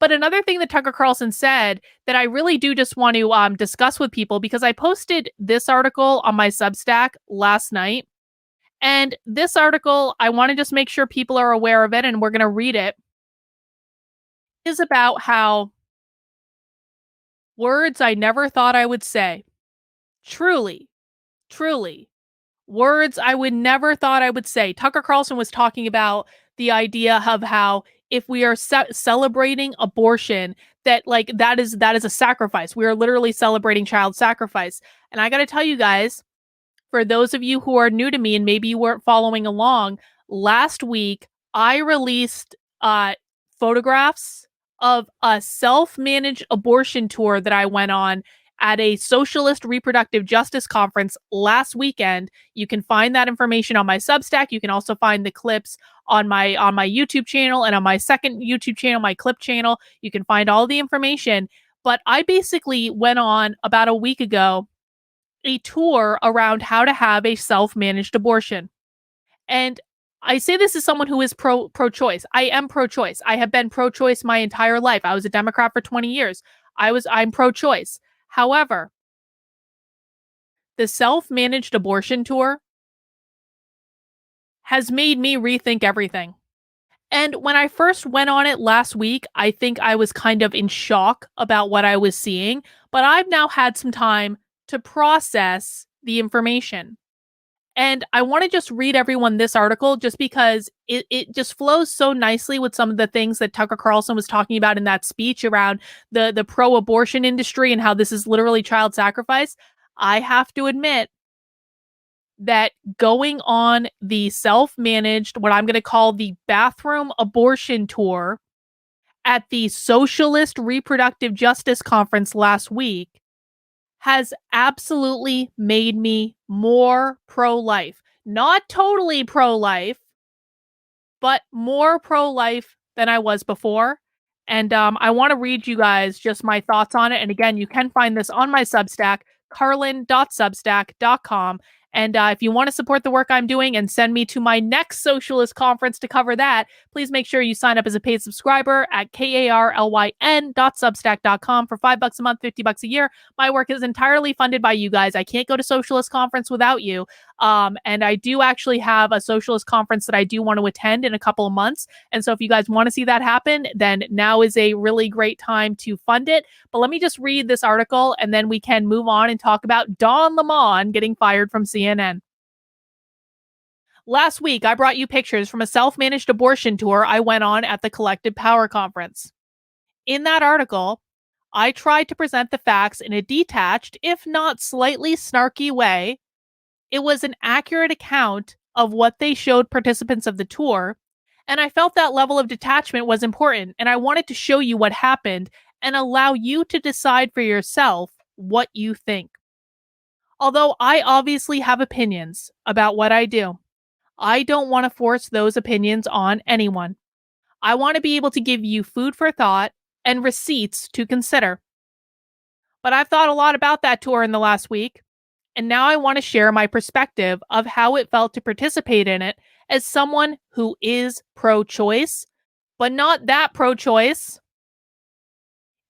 But another thing that Tucker Carlson said that I really do just want to discuss with people, because I posted this article on my Substack last night. And this article, I want to just make sure people are aware of it, and we're going to read it, is about how words I never thought I would say. Truly, truly. Words I would never thought I would say. Tucker Carlson was talking about the idea of how if we are celebrating abortion, that like that is a sacrifice. We are literally celebrating child sacrifice. And I got to tell you guys, for those of you who are new to me and maybe you weren't following along, last week I released photographs of a self-managed abortion tour that I went on at a socialist reproductive justice conference last weekend. You can find that information on my Substack. You can also find the clips on my YouTube channel, and on my second YouTube channel, my clip channel. You can find all the information. But I basically went on about a week ago a tour around how to have a self-managed abortion. And I say this as someone who is pro-choice. I am pro-choice. I have been pro-choice my entire life. I was a Democrat for 20 years. I'm pro-choice. However, the self-managed abortion tour has made me rethink everything. And when I first went on it last week, I think I was kind of in shock about what I was seeing, but I've now had some time to process the information. And I want to just read everyone this article just because it just flows so nicely with some of the things that Tucker Carlson was talking about in that speech around the pro-abortion industry and how this is literally child sacrifice. I have to admit that going on the self-managed, what I'm going to call the bathroom abortion tour at the Socialist Reproductive Justice Conference last week has absolutely made me more pro-life. Not totally pro-life, but more pro-life than I was before. And I want to read you guys just my thoughts on it. And again, you can find this on my Substack, carlin.substack.com. And if you want to support the work I'm doing and send me to my next socialist conference to cover that, please make sure you sign up as a paid subscriber at karlyn.substack.com for $5 a month, $50 a year. My work is entirely funded by you guys. I can't go to socialist conference without you. And I do actually have a socialist conference that I do want to attend in a couple of months. And so if you guys want to see that happen, then now is a really great time to fund it. But let me just read this article and then we can move on and talk about Don Lemon getting fired from CNN. Last week, I brought you pictures from a self-managed abortion tour I went on at the Collective Power Conference. In that article, I tried to present the facts in a detached, if not slightly snarky way. It was an accurate account of what they showed participants of the tour, and I felt that level of detachment was important, and I wanted to show you what happened and allow you to decide for yourself what you think. Although I obviously have opinions about what I do, I don't want to force those opinions on anyone. I want to be able to give you food for thought and receipts to consider. But I've thought a lot about that tour in the last week, and now I want to share my perspective of how it felt to participate in it as someone who is pro-choice, but not that pro-choice.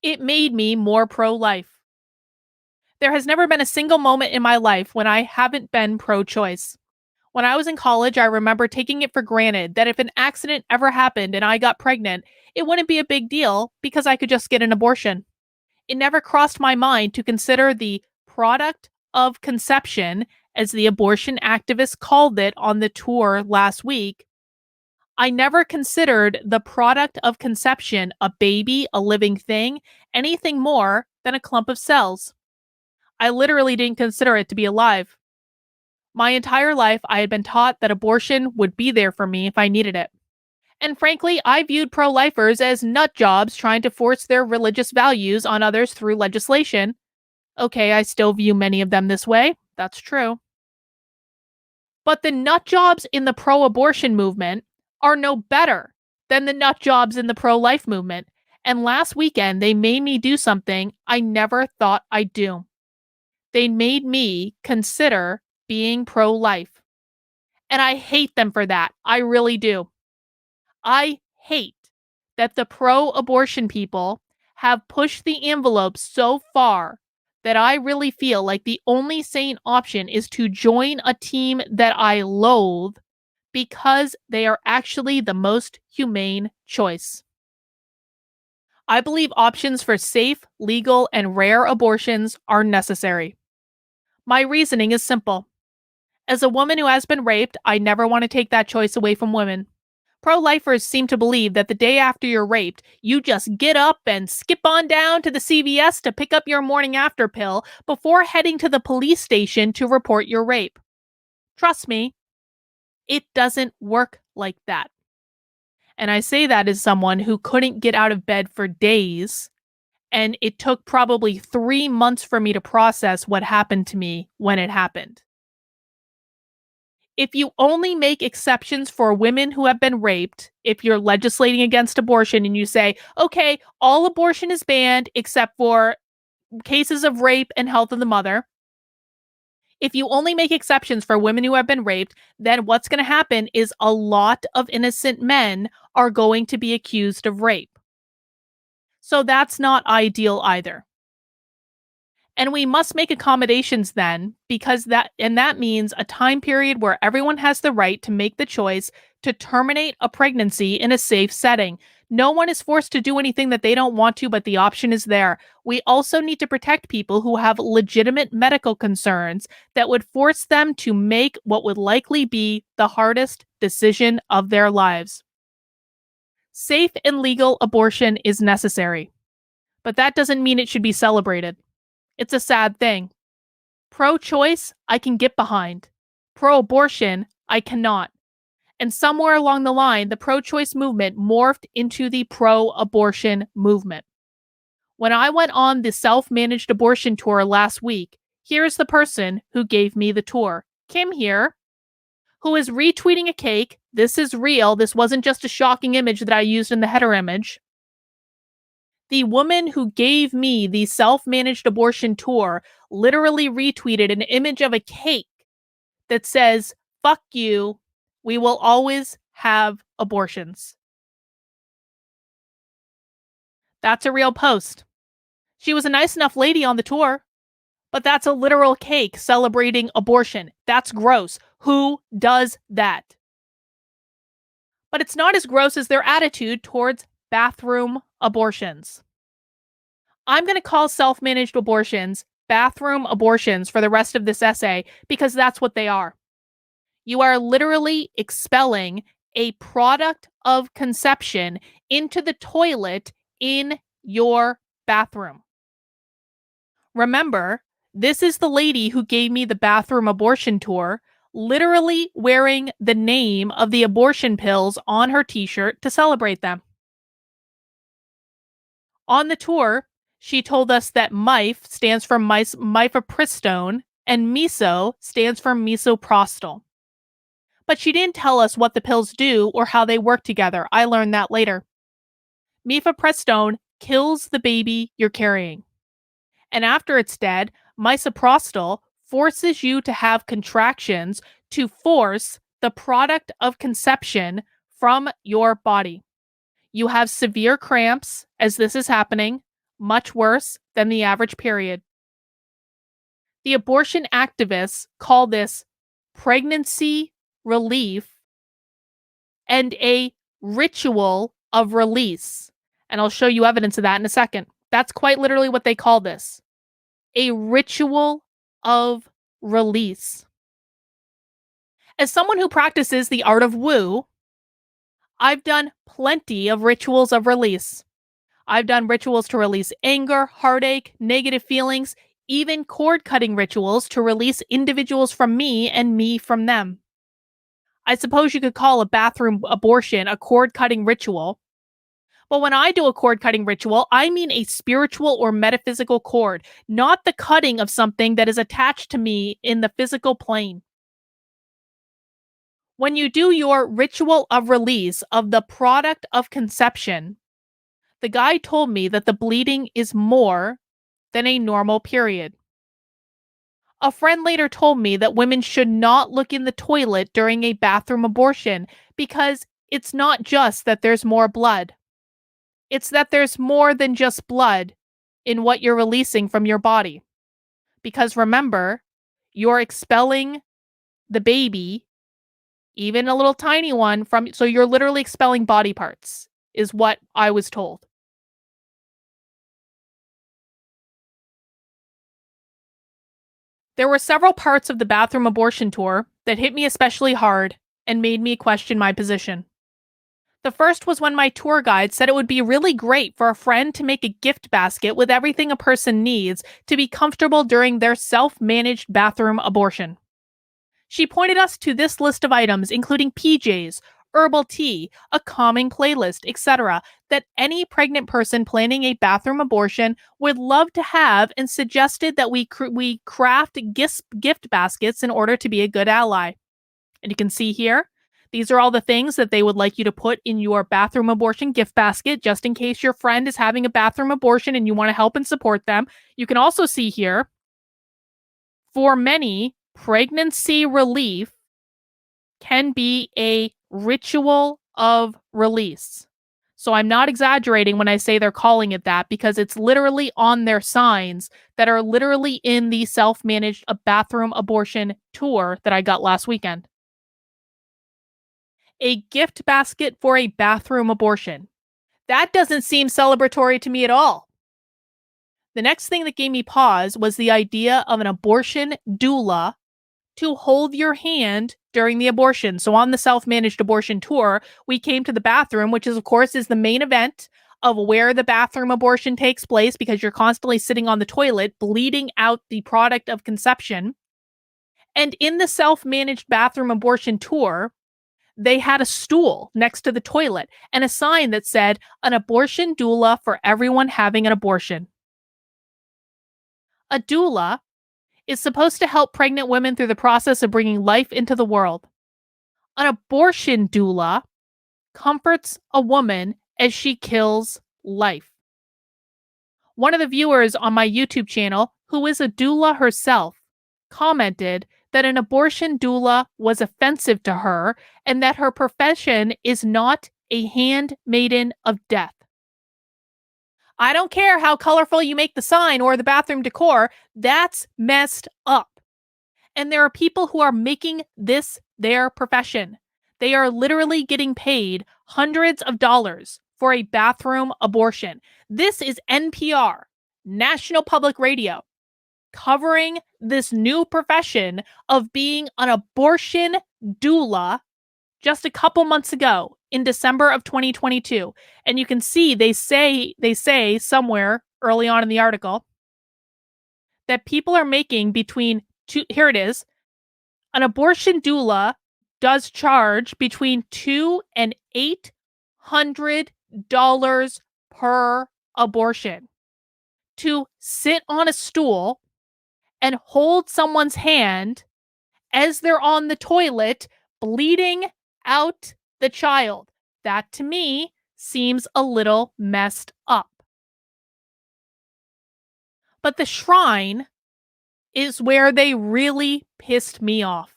It made me more pro-life. There has never been a single moment in my life when I haven't been pro-choice. When I was in college, I remember taking it for granted that if an accident ever happened and I got pregnant, it wouldn't be a big deal because I could just get an abortion. It never crossed my mind to consider the product of conception, as the abortion activists called it on the tour last week. I never considered the product of conception a baby, a living thing, anything more than a clump of cells. I literally didn't consider it to be alive. My entire life, I had been taught that abortion would be there for me if I needed it. And frankly, I viewed pro-lifers as nut jobs trying to force their religious values on others through legislation. Okay, I still view many of them this way. That's true. But the nut jobs in the pro-abortion movement are no better than the nut jobs in the pro-life movement. And last weekend, they made me do something I never thought I'd do. They made me consider being pro-life. And I hate them for that. I really do. I hate that the pro-abortion people have pushed the envelope so far that I really feel like the only sane option is to join a team that I loathe because they are actually the most humane choice. I believe options for safe, legal, and rare abortions are necessary. My reasoning is simple. As a woman who has been raped, I never want to take that choice away from women. Pro-lifers seem to believe that the day after you're raped, you just get up and skip on down to the CVS to pick up your morning after pill before heading to the police station to report your rape. Trust me, it doesn't work like that. And I say that as someone who couldn't get out of bed for days, and it took probably 3 months for me to process what happened to me when it happened. If you only make exceptions for women who have been raped, if you're legislating against abortion and you say, okay, all abortion is banned except for cases of rape and health of the mother, if you only make exceptions for women who have been raped, then what's going to happen is a lot of innocent men are going to be accused of rape. So that's not ideal either. And we must make accommodations then, because that means a time period where everyone has the right to make the choice to terminate a pregnancy in a safe setting. No one is forced to do anything that they don't want to, but the option is there. We also need to protect people who have legitimate medical concerns that would force them to make what would likely be the hardest decision of their lives. Safe and legal abortion is necessary, but that doesn't mean it should be celebrated. It's a sad thing. Pro-choice, I can get behind. Pro-abortion, I cannot. And somewhere along the line, the pro-choice movement morphed into the pro-abortion movement. When I went on the self-managed abortion tour last week, here's the person who gave me the tour. Kim here, who is retweeting a cake. This is real. This wasn't just a shocking image that I used in the header image. The woman who gave me the self-managed abortion tour literally retweeted an image of a cake that says, fuck you, we will always have abortions. That's a real post. She was a nice enough lady on the tour, but that's a literal cake celebrating abortion. That's gross. Who does that? But it's not as gross as their attitude towards bathroom abortions. I'm going to call self-managed abortions bathroom abortions for the rest of this essay because that's what they are. You are literally expelling a product of conception into the toilet in your bathroom. Remember, this is the lady who gave me the bathroom abortion tour, literally wearing the name of the abortion pills on her t-shirt to celebrate them. On the tour, she told us that MIF stands for mifepristone and miso stands for misoprostol. But she didn't tell us what the pills do or how they work together. I learned that later. Mifepristone kills the baby you're carrying. And after it's dead, misoprostol forces you to have contractions to force the product of conception from your body. You have severe cramps as this is happening, much worse than the average period. The abortion activists call this pregnancy relief and a ritual of release. And I'll show you evidence of that in a second. That's quite literally what they call this. A ritual of release. As someone who practices the art of woo, I've done plenty of rituals of release. I've done rituals to release anger, heartache, negative feelings, even cord-cutting rituals to release individuals from me and me from them. I suppose you could call a bathroom abortion a cord-cutting ritual. But when I do a cord-cutting ritual, I mean a spiritual or metaphysical cord, not the cutting of something that is attached to me in the physical plane. When you do your ritual of release of the product of conception, the guy told me that the bleeding is more than a normal period. A friend later told me that women should not look in the toilet during a bathroom abortion because it's not just that there's more blood. It's that there's more than just blood in what you're releasing from your body. Because remember, you're expelling the baby, even a little tiny one, from, so you're literally expelling body parts, is what I was told. There were several parts of the bathroom abortion tour that hit me especially hard and made me question my position. The first was when my tour guide said it would be really great for a friend to make a gift basket with everything a person needs to be comfortable during their self managed bathroom abortion. She pointed us to this list of items, including PJs, herbal tea, a calming playlist, etc., that any pregnant person planning a bathroom abortion would love to have, and suggested that we craft gift baskets in order to be a good ally. And you can see here, these are all the things that they would like you to put in your bathroom abortion gift basket, just in case your friend is having a bathroom abortion and you want to help and support them. You can also see here, for many, pregnancy relief can be a ritual of release. So I'm not exaggerating when I say they're calling it that, because it's literally on their signs that are literally in the self managed bathroom abortion tour that I got last weekend. A gift basket for a bathroom abortion. That doesn't seem celebratory to me at all. The next thing that gave me pause was the idea of an abortion doula to hold your hand during the abortion. So on the self-managed abortion tour, we came to the bathroom, which is of course is the main event of where the bathroom abortion takes place, because you're constantly sitting on the toilet bleeding out the product of conception. And in the self-managed bathroom abortion tour, they had a stool next to the toilet and a sign that said, "An abortion doula for everyone having an abortion." A doula is supposed to help pregnant women through the process of bringing life into the world. An abortion doula comforts a woman as she kills life. One of the viewers on my YouTube channel, who is a doula herself, commented that an abortion doula was offensive to her and that her profession is not a handmaiden of death. I don't care how colorful you make the sign or the bathroom decor, that's messed up. And there are people who are making this their profession. They are literally getting paid hundreds of dollars for a bathroom abortion. This is NPR, National Public Radio, covering this new profession of being an abortion doula just a couple months ago in December of 2022. And you can see they say somewhere early on in the article that people are making between two, here it is, an abortion doula does charge between $200 and $800 per abortion to sit on a stool and hold someone's hand as they're on the toilet bleeding out the child. That to me seems a little messed up. But the shrine is where they really pissed me off.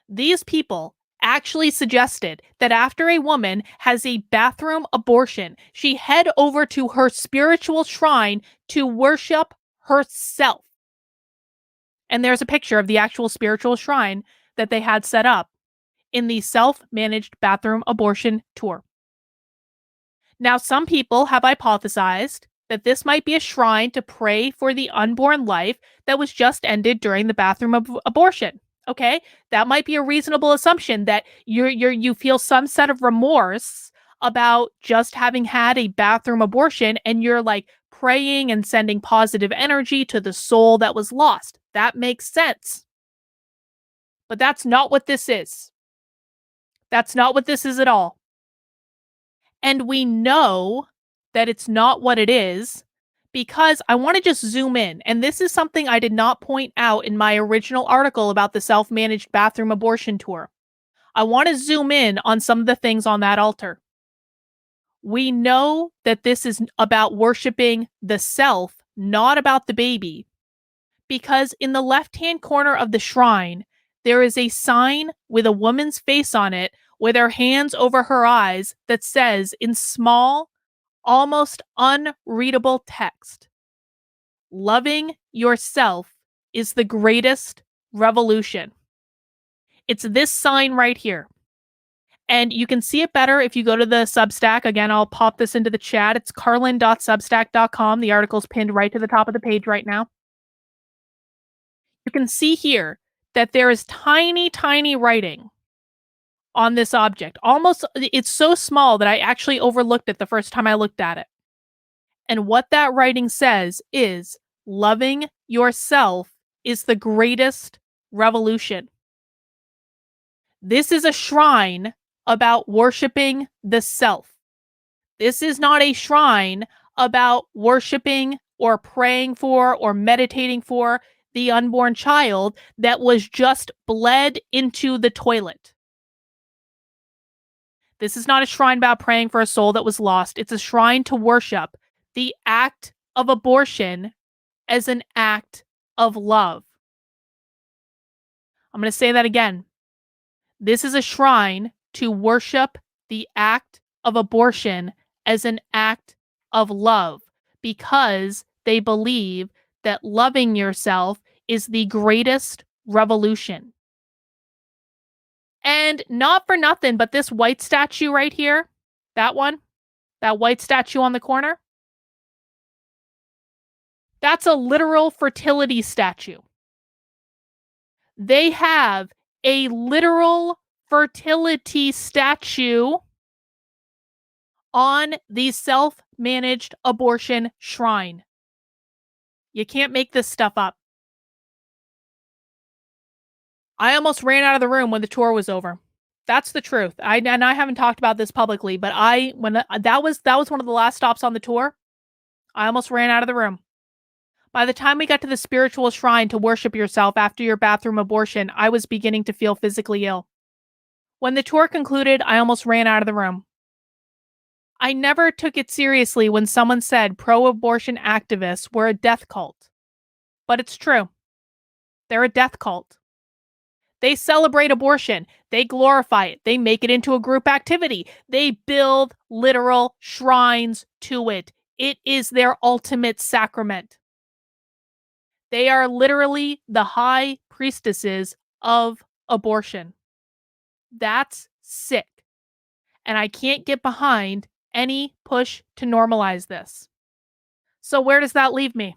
These people actually suggested that after a woman has a bathroom abortion, she head over to her spiritual shrine to worship herself. And there's a picture of the actual spiritual shrine that they had set up in the self-managed bathroom abortion tour. Now, some people have hypothesized that this might be a shrine to pray for the unborn life that was just ended during the bathroom abortion. Okay, that might be a reasonable assumption, that you feel some set of remorse about just having had a bathroom abortion, and you're like praying and sending positive energy to the soul that was lost. That makes sense. But that's not what this is. That's not what this is at all. And we know that it's not what it is, because I want to just zoom in. And this is something I did not point out in my original article about the self-managed bathroom abortion tour. I want to zoom in on some of the things on that altar. We know that this is about worshiping the self, not about the baby, because in the left-hand corner of the shrine, there is a sign with a woman's face on it with her hands over her eyes that says in small, almost unreadable text. Loving yourself is the greatest revolution. It's this sign right here. And you can see it better if you go to the Substack. Again, I'll pop this into the chat. It's carlin.substack.com. The article's pinned right to the top of the page right now. You can see here that there is tiny, tiny writing on this object. Almost, it's so small that I actually overlooked it the first time I looked at it. And what that writing says is, loving yourself is the greatest revolution. This is a shrine about worshiping the self. This is not a shrine about worshiping or praying for or meditating for the unborn child that was just bled into the toilet. This is not a shrine about praying for a soul that was lost. It's a shrine to worship the act of abortion as an act of love. I'm going to say that again. This is a shrine to worship the act of abortion as an act of love because they believe that loving yourself is the greatest revolution. And not for nothing, but this white statue right here, that one, that white statue on the corner, that's a literal fertility statue. They have a literal fertility statue on the self-managed abortion shrine. You can't make this stuff up. I almost ran out of the room when the tour was over. That's the truth. I haven't talked about this publicly, but that was one of the last stops on the tour. I almost ran out of the room. By the time we got to the spiritual shrine to worship yourself after your bathroom abortion, I was beginning to feel physically ill. When the tour concluded, I almost ran out of the room. I never took it seriously when someone said pro-abortion activists were a death cult. But it's true. They're a death cult. They celebrate abortion. They glorify it. They make it into a group activity. They build literal shrines to it. It is their ultimate sacrament. They are literally the high priestesses of abortion. That's sick. And I can't get behind any push to normalize this. So where does that leave me?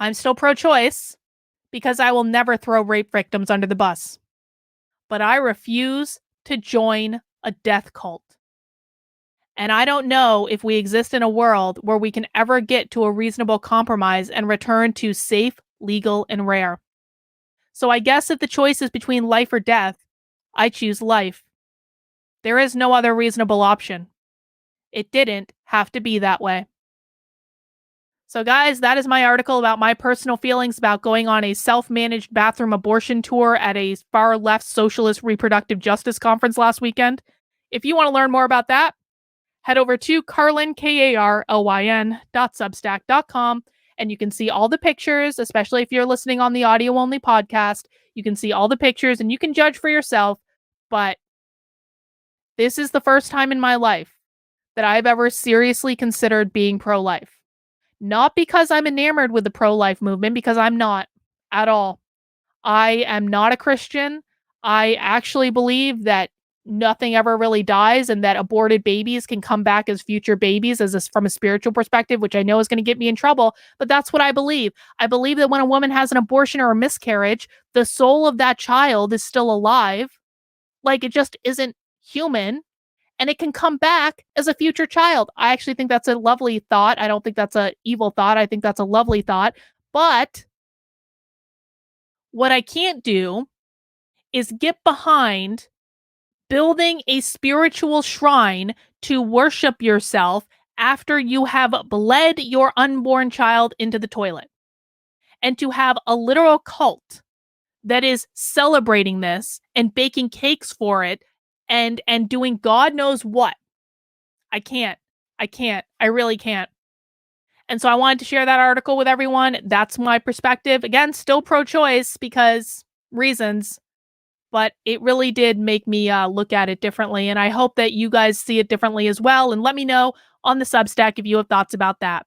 I'm still pro-choice because I will never throw rape victims under the bus. But I refuse to join a death cult. And I don't know if we exist in a world where we can ever get to a reasonable compromise and return to safe, legal, and rare. So I guess if the choice is between life or death, I choose life. There is no other reasonable option. It didn't have to be that way. So guys, that is my article about my personal feelings about going on a self-managed bathroom abortion tour at a far-left socialist reproductive justice conference last weekend. If you want to learn more about that, head over to Carlin, KARLYN.substack.com, and you can see all the pictures, especially if you're listening on the audio-only podcast. You can see all the pictures, and you can judge for yourself, but this is the first time in my life that I've ever seriously considered being pro-life. Not because I'm enamored with the pro-life movement, because I'm not at all. I am not a Christian. I actually believe that nothing ever really dies and that aborted babies can come back as future babies from a spiritual perspective, which I know is going to get me in trouble, but that's what I believe. I believe that when a woman has an abortion or a miscarriage, the soul of that child is still alive. Like, it just isn't human. And it can come back as a future child. I actually think that's a lovely thought. I don't think that's an evil thought. I think that's a lovely thought. But what I can't do is get behind building a spiritual shrine to worship yourself after you have bled your unborn child into the toilet. And to have a literal cult that is celebrating this and baking cakes for it and doing God knows what. I can't. I really can't. And so I wanted to share that article with everyone. That's my perspective. Again, still pro-choice because reasons. but it really did make me look at it differently. And I hope that you guys see it differently as well. And let me know on the Substack if you have thoughts about that.